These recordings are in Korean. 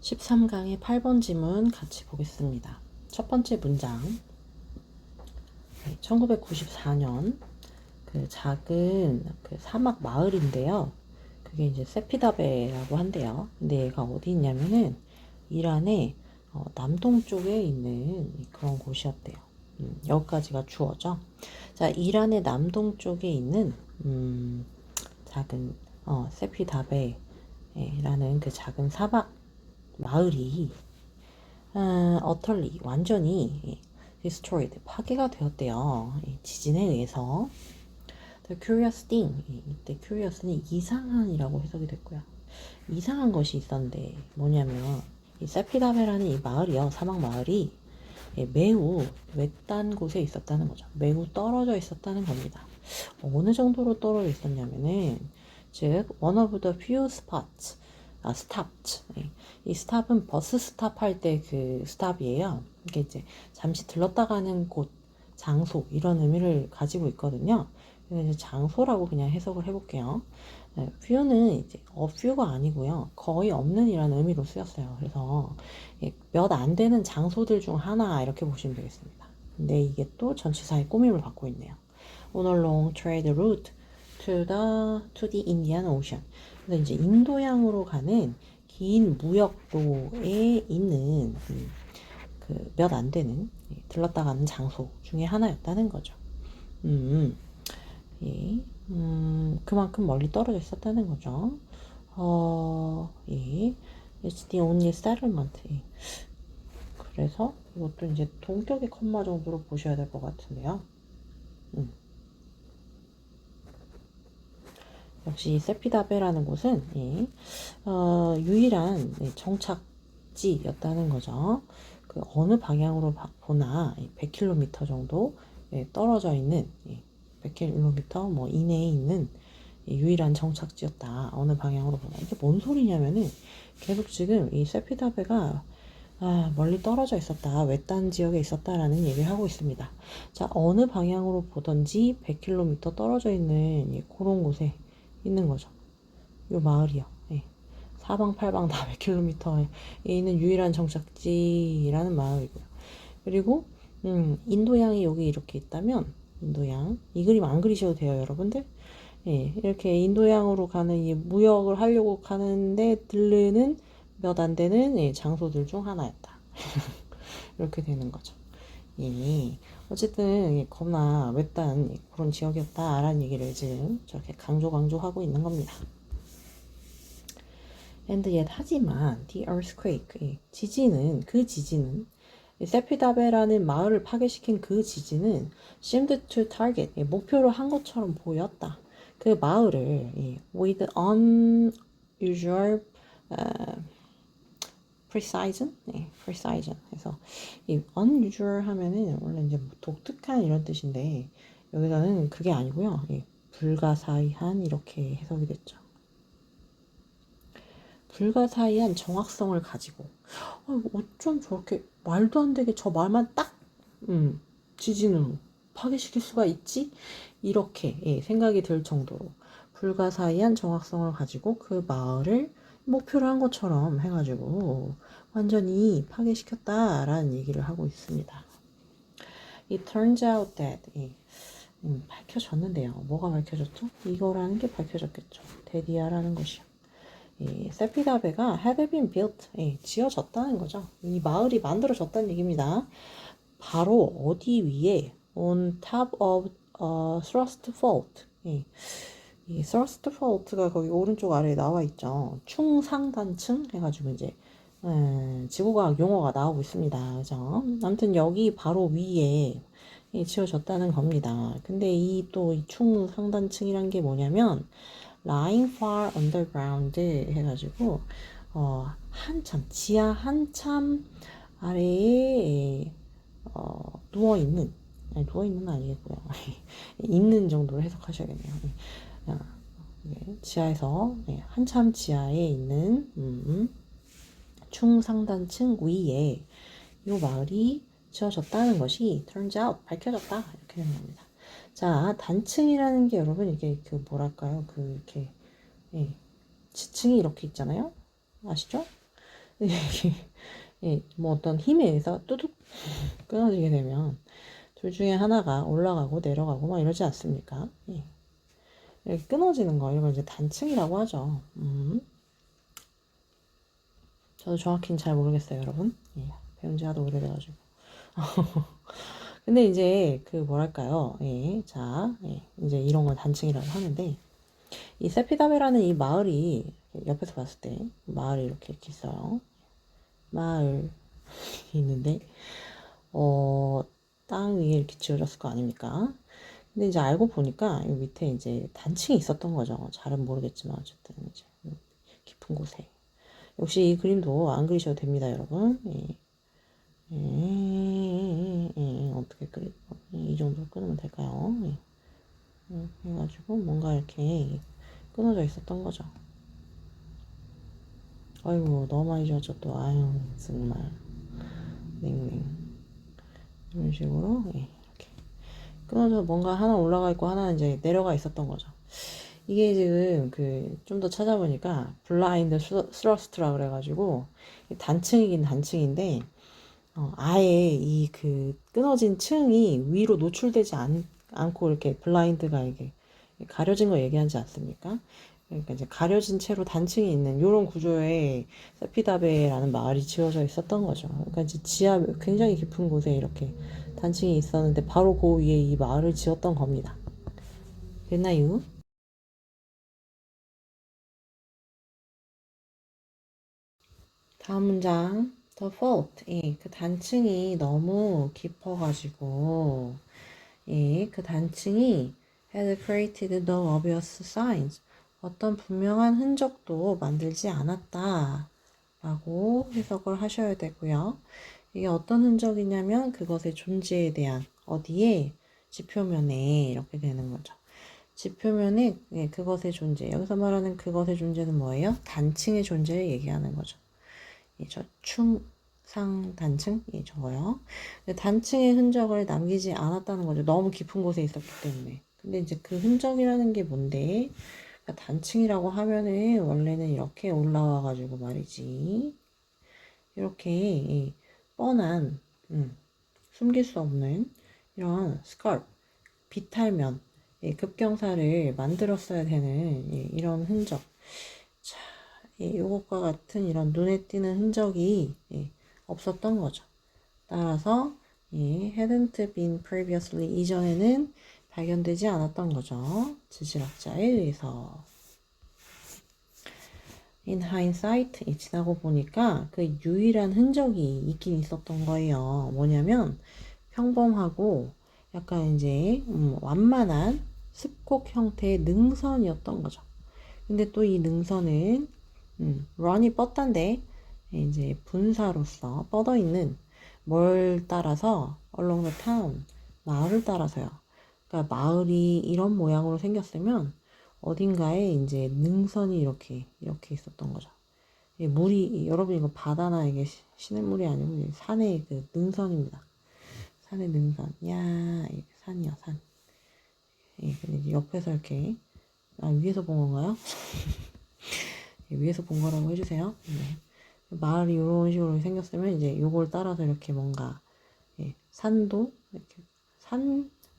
13강의 8번 지문 같이 보겠습니다. 첫 번째 문장. 1994년 그 작은 그 사막 마을인데요. 그게 이제 세피다베라고 한대요. 근데 얘가 어디 있냐면은 이란의 남동쪽에 있는 그런 곳이었대요. 여기까지가 주어죠. 자, 이란의 남동쪽에 있는 작은 세피다베라는 그 작은 사막 마을이 어털리 완전히 destroyed 파괴가 되었대요. 지진에 의해서. The curious thing 이때 curious는 이상한이라고 해석이 됐고요. 이상한 것이 있었는데 뭐냐면 이 세피다베라는 이 마을이요, 사막 마을이 매우 외딴 곳에 있었다는 거죠. 매우 떨어져 있었다는 겁니다. 어느 정도로 떨어져 있었냐면은 즉 one of the few spots stopped. 이 stop은 버스 스탑할 때 그 stop이에요. 이게 이제 잠시 들렀다 가는 곳, 장소 이런 의미를 가지고 있거든요. 그래서 이제 장소라고 그냥 해석을 해볼게요. few는 이제 a few가 아니고요, 거의 없는이라는 의미로 쓰였어요. 그래서 몇 안 되는 장소들 중 하나 이렇게 보시면 되겠습니다. 근데 이게 또 전치사의 꾸밈을 받고 있네요. On a long trade route to the Indian Ocean. 그래서 이제 인도양으로 가는 긴 무역로에 있는 그 몇 안 되는 들렀다 가는 장소 중에 하나였다는 거죠. 그만큼 멀리 떨어져 있었다는 거죠. It's the only settlement. 그래서 이것도 이제 동격의 컴마 정도로 보셔야 될 것 같은데요. 역시 세피다베라는 곳은 유일한 정착지였다는 거죠. 그 어느 방향으로 보나 100km 정도 떨어져 있는 100km 뭐 이내에 있는 유일한 정착지였다. 어느 방향으로 보나. 이게 뭔 소리냐면은 계속 지금 이 세피다베가 멀리 떨어져 있었다, 외딴 지역에 있었다라는 얘기를 하고 있습니다. 자, 어느 방향으로 보던지 100km 떨어져 있는 그런 곳에 있는 거죠. 요 마을이요. 사방팔방 다 100km에 있는 유일한 정착지라는 마을이고요. 그리고 인도양이 여기 이렇게 있다면 인도양, 이 그림 안 그리셔도 돼요, 여러분들. 이렇게 인도양으로 가는 이 무역을 하려고 가는데 들르는 몇 안 되는 장소들 중 하나였다. 이렇게 되는 거죠. 어쨌든 겁나 외딴 그런 지역이었다라는 얘기를 지금 저렇게 강조하고 있는 겁니다. And yet 하지만 the earthquake 그 지진은 세피다베라는 마을을 파괴시킨 그 지진은 seemed to target 목표로 한 것처럼 보였다. 그 마을을 with unusual precision, precision. 그래서 이 unusual 하면은 원래 이제 독특한 이런 뜻인데 여기서는 그게 아니고요. 불가사의한 이렇게 해석이 됐죠. 불가사의한 정확성을 가지고 어쩜 저렇게 말도 안 되게 저 말만 딱 지진으로 파괴시킬 수가 있지? 이렇게 생각이 들 정도로 불가사의한 정확성을 가지고 그 마을을 목표로 한 것처럼 해가지고 완전히 파괴시켰다라는 얘기를 하고 있습니다. It turns out that 밝혀졌는데요. 뭐가 밝혀졌죠? 이거라는 게 밝혀졌겠죠. 데디아라는 것이요. 세피다베가 had been built, 지어졌다는 거죠. 이 마을이 만들어졌다는 얘기입니다. 바로 어디 위에 on top of thrust fault. 이 thrust fault가 거기 오른쪽 아래에 나와 있죠. 충상단층 해가지고 이제 지구과학 용어가 나오고 있습니다. 그죠? 아무튼 여기 바로 위에 지어졌다는 겁니다. 근데 이 또 이 충상단층이란 게 뭐냐면 lying far underground 해가지고 한참 지하 한참 아래에 누워있는 아니겠고요. 있는 정도로 해석하셔야겠네요. 지하에서 한참 지하에 있는 충상단층 위에 이 마을이 지어졌다는 것이 turns out 밝혀졌다 이렇게 되는 겁니다. 자, 단층이라는 게 여러분 이게 그 뭐랄까요? 그 이렇게 지층이 이렇게 있잖아요. 아시죠? 예, 뭐 어떤 힘에 의해서 뚜둑 끊어지게 되면 둘 중에 하나가 올라가고 내려가고 막 이러지 않습니까? 예. 이렇게 끊어지는 거 이걸 이제 단층이라고 하죠. 저도 정확히는 잘 모르겠어요, 여러분. 예, 배운 지 하도 오래돼가지고. 근데 이제 그 뭐랄까요? 예, 자, 예, 이제 이런 걸 단층이라고 하는데 이 세피다베라는 이 마을이 옆에서 봤을 때 마을이 이렇게 있어요. 마을이 있는데 땅 위에 이렇게 지어졌을 거 아닙니까? 근데 이제 알고 보니까 이 밑에 이제 단층이 있었던 거죠. 잘은 모르겠지만 어쨌든 이제 깊은 곳에. 역시 이 그림도 안 그리셔도 됩니다, 여러분. 예. 어떻게 그리? 이 정도 끊으면 될까요? 예. 해가지고 뭔가 이렇게 끊어져 있었던 거죠. 아이고 너무 많이 지었죠 또. 아유 정말 냉랭 이런 식으로 이렇게 끊어져 뭔가 하나 올라가 있고 하나 이제 내려가 있었던 거죠. 이게 지금 그 좀 더 찾아보니까 블라인드 스러스트라 그래가지고 단층이긴 단층인데 아예 이 그 끊어진 층이 위로 노출되지 않고 이렇게 블라인드가 이게 가려진 거 얘기하지 않습니까? 그러니까 이제 가려진 채로 단층이 있는 이런 구조의 세피다베라는 마을이 지어져 있었던 거죠. 그러니까 이제 지하 굉장히 깊은 곳에 이렇게 단층이 있었는데 바로 그 위에 이 마을을 지었던 겁니다. 됐나요? 다음 문장. The fault. 예, 그 단층이 너무 깊어가지고 예, 그 단층이 had created no obvious signs. 어떤 분명한 흔적도 만들지 않았다. 라고 해석을 하셔야 되고요. 이게 어떤 흔적이냐면 그것의 존재에 대한 어디에 지표면에 이렇게 되는 거죠. 지표면에 예, 그것의 존재. 여기서 말하는 그것의 존재는 뭐예요? 단층의 존재를 얘기하는 거죠. 예, 상, 단층? 예, 저거요. 단층의 흔적을 남기지 않았다는 거죠. 너무 깊은 곳에 있었기 때문에. 근데 이제 그 흔적이라는 게 뭔데? 그러니까 단층이라고 하면은 원래는 이렇게 올라와가지고 말이지. 이렇게 예, 뻔한, 숨길 수 없는 이런 스컬, 비탈면, 예, 급경사를 만들었어야 되는 예, 이런 흔적. 자, 예, 이것과 같은 이런 눈에 띄는 흔적이 예, 없었던 거죠. 따라서 예, hadn't been previously 이전에는 발견되지 않았던 거죠. 지질학자에 의해서. In hindsight, 예, 지나고 보니까 그 유일한 흔적이 있긴 있었던 거예요. 뭐냐면 평범하고 약간 이제 완만한 습곡 형태의 능선이었던 거죠. 근데 또 이 능선은 run이 뻗단데 이제 분사로서 뻗어 있는 뭘 따라서 along the town 마을을 따라서요. 그러니까 마을이 이런 모양으로 생겼으면 어딘가에 이제 능선이 이렇게 있었던 거죠. 물이 여러분 이거 바다나 이게 시냇물이 아니고 산의 그 능선입니다. 산의 능선. 야, 이게 산이요, 산. 예, 근데 이제 옆에서 이렇게 위에서 본 건가요? 위에서 본 거라고 해주세요. 네. 마을이 이런 식으로 생겼으면 이제 요걸 따라서 이렇게 뭔가 예, 산도 이렇게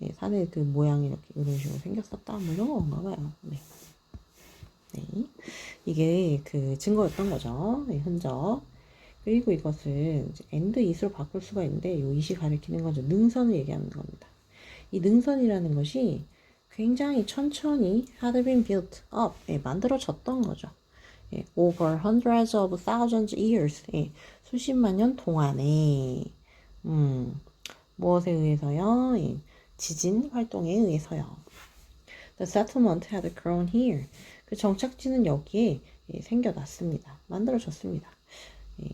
예, 산의 그 모양이 이렇게 이런 식으로 생겼었다 뭐 이런 건가 봐요. 네. 네. 이게 그 증거였던 거죠. 네, 흔적. 그리고 이것은 이제 and it으로 바꿀 수가 있는데 이 it이 가리키는 거죠. 능선을 얘기하는 겁니다. 이 능선이라는 것이 굉장히 천천히 had been built up, 예, 만들어졌던 거죠. 예, over hundreds of thousands years, 예, 수십만 년 동안에 무엇에 의해서요? 예, 지진 활동에 의해서요. The settlement had grown here. 그 정착지는 여기에 예, 생겨났습니다. 만들어졌습니다. 예,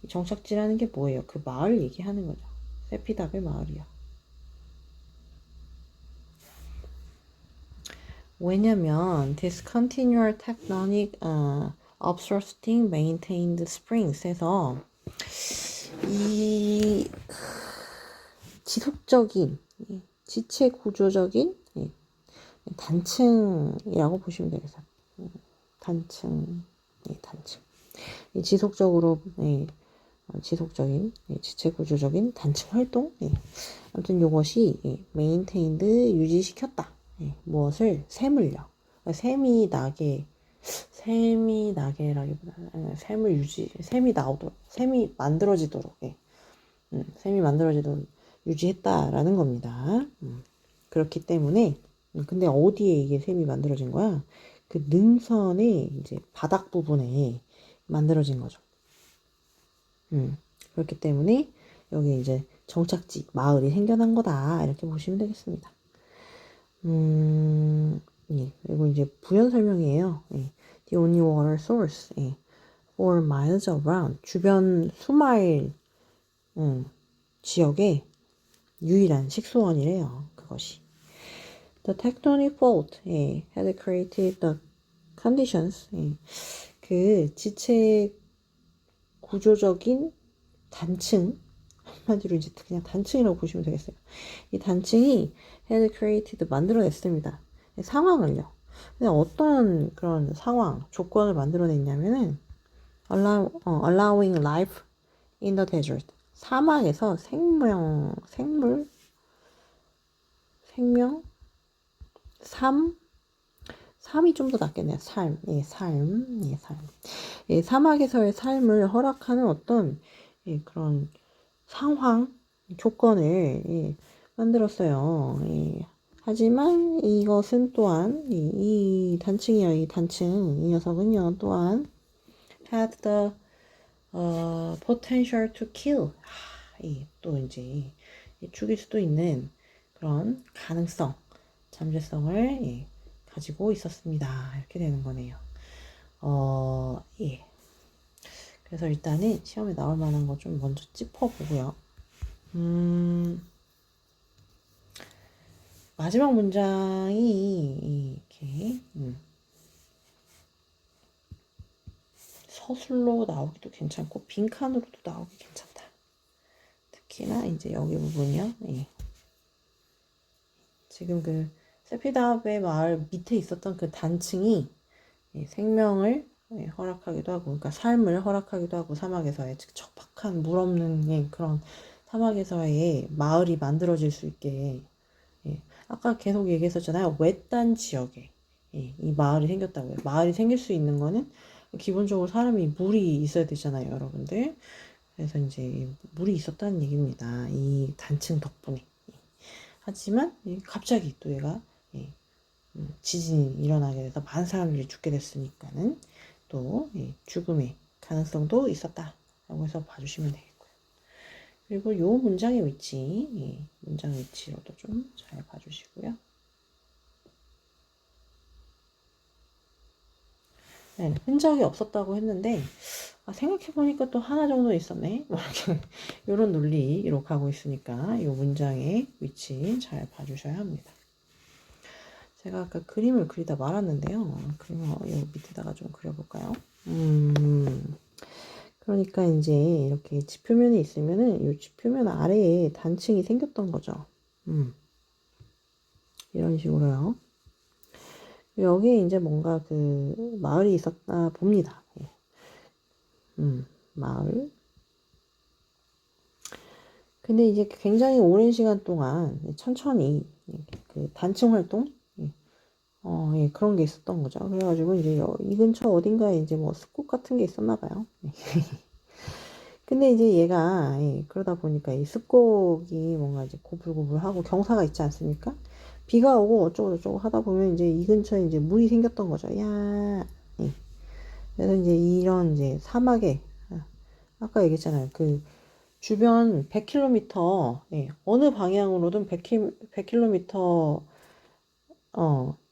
정착지라는 게 뭐예요? 그 마을 얘기하는 거죠. 세피답의 마을이요. 왜냐면 this continual tectonic obstructing maintained springs 해서 이 지속적인 지체 구조적인 단층이라고 보시면 되겠어요. 단층, 단층. 이 지속적으로 지속적인 지체 구조적인 단층 활동. 아무튼 이것이 maintained 유지시켰다. 무엇을 샘을요. 샘이 나게라기보다는 샘이 나오도록, 샘이 만들어지도록 유지했다라는 겁니다. 그렇기 때문에 근데 어디에 이게 샘이 만들어진 거야? 그 능선의 이제 바닥 부분에 만들어진 거죠. 그렇기 때문에 여기 이제 정착지 마을이 생겨난 거다 이렇게 보시면 되겠습니다. 그리고 이제 부연 설명이에요. The only water source for miles around 주변 수마일 지역의 유일한 식수원이래요. 그것이. The tectonic fault had created the conditions 그 지체 구조적인 단층 한마디로 이제 그냥 단층이라고 보시면 되겠어요. 이 단층이 had created 만들어냈습니다. 상황을요. 근데 어떤 그런 상황 조건을 만들어냈냐면은 allowing life in the desert 사막에서 삶이 좀 더 낫겠네요. 삶. 사막에서의 삶을 허락하는 어떤 그런 상황, 조건을 만들었어요. 하지만 이것은 또한 이 단층이요. 이 녀석은요. 또한 had the potential to kill. 또 이제 죽일 수도 있는 그런 가능성, 잠재성을 가지고 있었습니다. 이렇게 되는 거네요. 그래서 일단은 시험에 나올 만한 거 좀 먼저 짚어보고요. 마지막 문장이 이렇게 서술로 나오기도 괜찮고 빈칸으로도 나오기 괜찮다. 특히나 이제 여기 부분이요. 지금 그 세피다베 마을 밑에 있었던 그 단층이 생명을 허락하기도 하고, 그러니까 삶을 허락하기도 하고, 사막에서의 척박한 물 없는 그런 사막에서의 마을이 만들어질 수 있게, 아까 계속 얘기했었잖아요. 외딴 지역에 이 마을이 생겼다고요. 마을이 생길 수 있는 거는 기본적으로 사람이 물이 있어야 되잖아요, 여러분들. 그래서 이제 물이 있었다는 얘기입니다. 이 단층 덕분에. 하지만 갑자기 또 얘가 지진이 일어나게 돼서 많은 사람들이 죽게 됐으니까는 또 죽음의 가능성도 있었다라고 해서 봐주시면 되겠고요. 그리고 요 문장의 위치, 문장 위치로도 좀 잘 봐주시고요. 흔적이 없었다고 했는데 생각해보니까 또 하나 정도 있었네. 이런 논리로 가고 있으니까 이 문장의 위치 잘 봐주셔야 합니다. 제가 아까 그림을 그리다 말았는데요. 그림을 여기 밑에다가 좀 그려볼까요? 그러니까 이제 이렇게 지표면이 있으면은 이 지표면 아래에 단층이 생겼던 거죠. 이런 식으로요. 여기에 이제 뭔가 그 마을이 있었다 봅니다. 마을. 근데 이제 굉장히 오랜 시간 동안 천천히 그 단층 활동 그런 게 있었던 거죠. 그래가지고 이제 이 근처 어딘가에 이제 뭐 숲곡 같은 게 있었나 봐요. 근데 이제 얘가 그러다 보니까 이 숲곡이 뭔가 이제 고불고불하고 경사가 있지 않습니까? 비가 오고 어쩌고 저쩌고 하다 보면 이제 이 근처에 이제 물이 생겼던 거죠. 그래서 이제 이런 이제 사막에 아까 얘기했잖아요. 그 주변 100km 어느 방향으로든 100km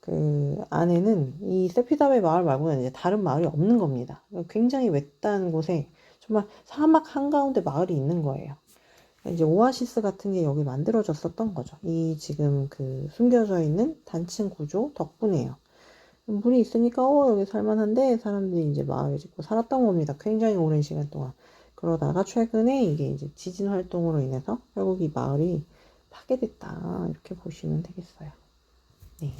그 안에는 이 세피다베 마을 말고는 이제 다른 마을이 없는 겁니다. 굉장히 외딴 곳에 정말 사막 한가운데 마을이 있는 거예요. 이제 오아시스 같은 게 여기 만들어졌었던 거죠. 이 지금 그 숨겨져 있는 단층 구조 덕분에요. 물이 있으니까 여기 살만한데 사람들이 이제 마을을 짓고 살았던 겁니다. 굉장히 오랜 시간 동안. 그러다가 최근에 이게 이제 지진 활동으로 인해서 결국 이 마을이 파괴됐다. 이렇게 보시면 되겠어요. 네.